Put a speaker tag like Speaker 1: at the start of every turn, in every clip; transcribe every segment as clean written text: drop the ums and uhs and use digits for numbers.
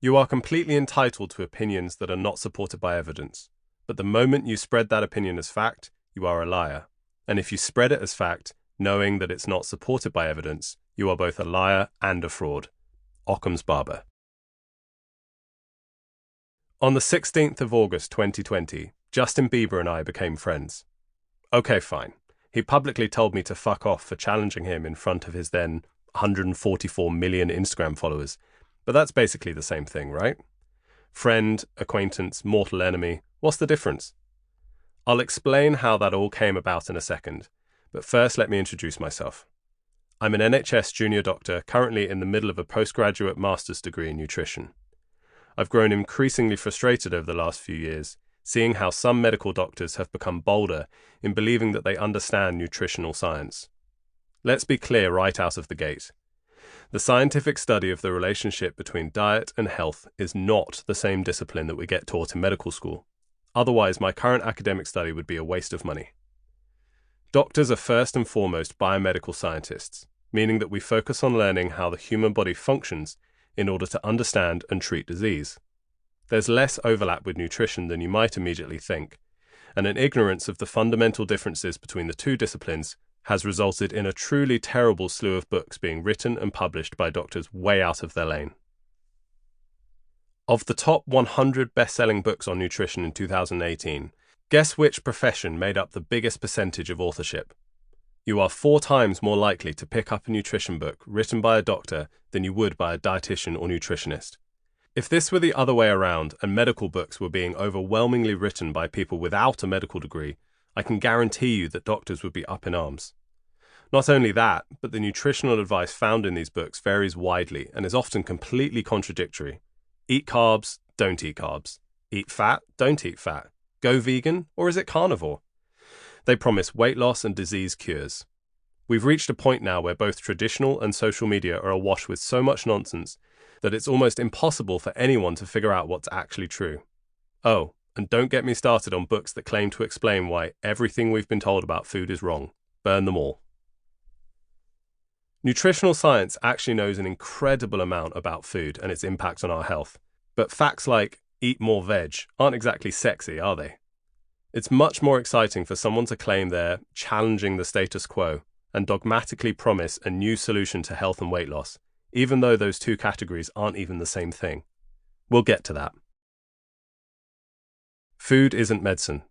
Speaker 1: You are completely entitled to opinions that are not supported by evidence, but the moment you spread that opinion as fact, you are a liar. And if you spread it as fact, knowing that it's not supported by evidence, you are both a liar and a fraud. Occam's barber. On the 16th of August 2020, Justin Bieber and I became friends. Okay, fine. He publicly told me to fuck off for challenging him in front of his then 144 million Instagram followers. But that's basically the same thing, right? Friend, acquaintance, mortal enemy. What's the difference? I'll explain how that all came about in a second, but first let me introduce myself. I'm an NHS junior doctor currently in the middle of a postgraduate master's degree in nutrition. I've grown increasingly frustrated over the last few years, seeing how some medical doctors have become bolder in believing that they understand nutritional science. Let's be clear right out of the gate. The scientific study of the relationship between diet and health is not the same discipline that we get taught in medical school. Otherwise, my current academic study would be a waste of money. Doctors are first and foremost biomedical scientists, meaning that we focus on learning how the human body functions in order to understand and treat disease. There's less overlap with nutrition than you might immediately think, and an ignorance of the fundamental differences between the two disciplines has resulted in a truly terrible slew of books being written and published by doctors way out of their lane. Of the top 100 best-selling books on nutrition in 2018, guess which profession made up the biggest percentage of authorship? You are 4 times more likely to pick up a nutrition book written by a doctor than you would by a dietitian or nutritionist. If this were the other way around and medical books were being overwhelmingly written by people without a medical degree, I can guarantee you that doctors would be up in arms. Not only that, but the nutritional advice found in these books varies widely and is often completely contradictory. Eat carbs, don't eat carbs. Eat fat, don't eat fat. Go vegan, or is it carnivore? They promise weight loss and disease cures. We've reached a point now where both traditional and social media are awash with so much nonsense that it's almost impossible for anyone to figure out what's actually true. Oh, and don't get me started on books that claim to explain why everything we've been told about food is wrong. Burn them all. Nutritional science actually knows an incredible amount about food and its impact on our health, but facts like eat more veg aren't exactly sexy, are they? It's much more exciting for someone to claim they're challenging the status quo and dogmatically promise a new solution to health and weight loss, even though those two categories aren't even the same thing. We'll get to that. Food isn't medicine.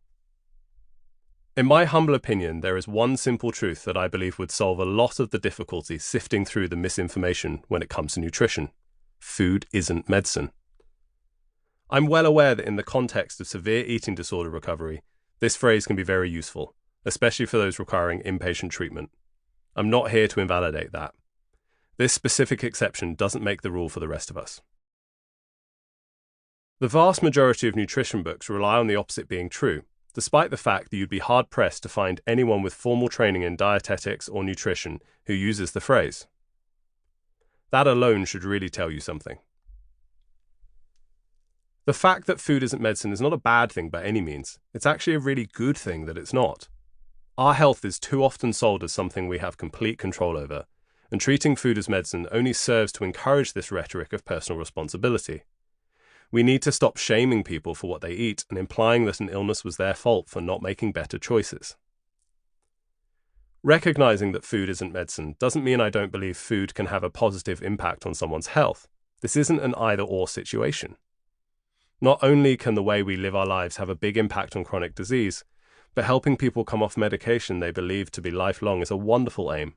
Speaker 1: In my humble opinion, there is one simple truth that I believe would solve a lot of the difficulty sifting through the misinformation when it comes to nutrition. Food isn't medicine. I'm well aware that in the context of severe eating disorder recovery, this phrase can be very useful, especially for those requiring inpatient treatment. I'm not here to invalidate that. This specific exception doesn't make the rule for the rest of us. The vast majority of nutrition books rely on the opposite being true, despite the fact that you'd be hard-pressed to find anyone with formal training in dietetics or nutrition who uses the phrase. That alone should really tell you something. The fact that food isn't medicine is not a bad thing by any means. It's actually a really good thing that it's not. Our health is too often sold as something we have complete control over, and treating food as medicine only serves to encourage this rhetoric of personal responsibility. We need to stop shaming people for what they eat and implying that an illness was their fault for not making better choices. Recognizing that food isn't medicine doesn't mean I don't believe food can have a positive impact on someone's health. This isn't an either-or situation. Not only can the way we live our lives have a big impact on chronic disease, but helping people come off medication they believe to be lifelong is a wonderful aim.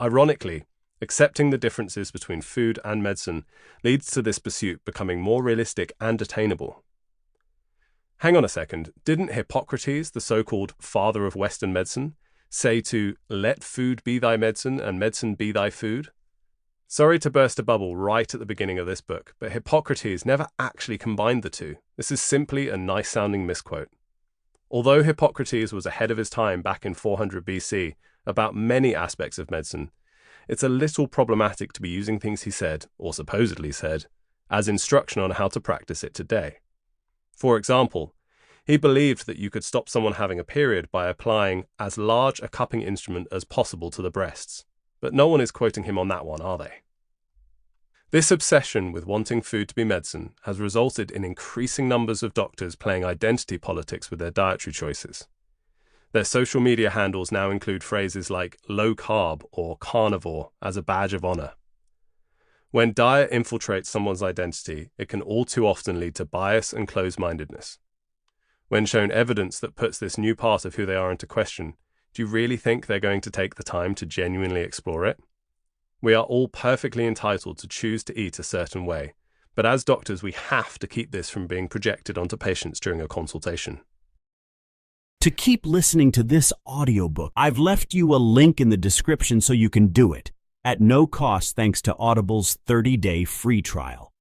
Speaker 1: Ironically, accepting the differences between food and medicine leads to this pursuit becoming more realistic and attainable. Hang on a second, didn't Hippocrates, the so-called father of Western medicine, say to let food be thy medicine and medicine be thy food? Sorry to burst a bubble right at the beginning of this book, but Hippocrates never actually combined the two. This is simply a nice-sounding misquote. Although Hippocrates was ahead of his time back in 400 BC about many aspects of medicine, it's a little problematic to be using things he said, or supposedly said, as instruction on how to practice it today. For example, he believed that you could stop someone having a period by applying as large a cupping instrument as possible to the breasts. But no one is quoting him on that one, are they? This obsession with wanting food to be medicine has resulted in increasing numbers of doctors playing identity politics with their dietary choices. Their social media handles now include phrases like low carb or carnivore as a badge of honor. When diet infiltrates someone's identity, it can all too often lead to bias and closed-mindedness. When shown evidence that puts this new part of who they are into question, do you really think they're going to take the time to genuinely explore it? We are all perfectly entitled to choose to eat a certain way, but as doctors we have to keep this from being projected onto patients during a consultation.
Speaker 2: To keep listening to this audiobook, I've left you a link in the description so you can do it, at no cost thanks to Audible's 30-day free trial.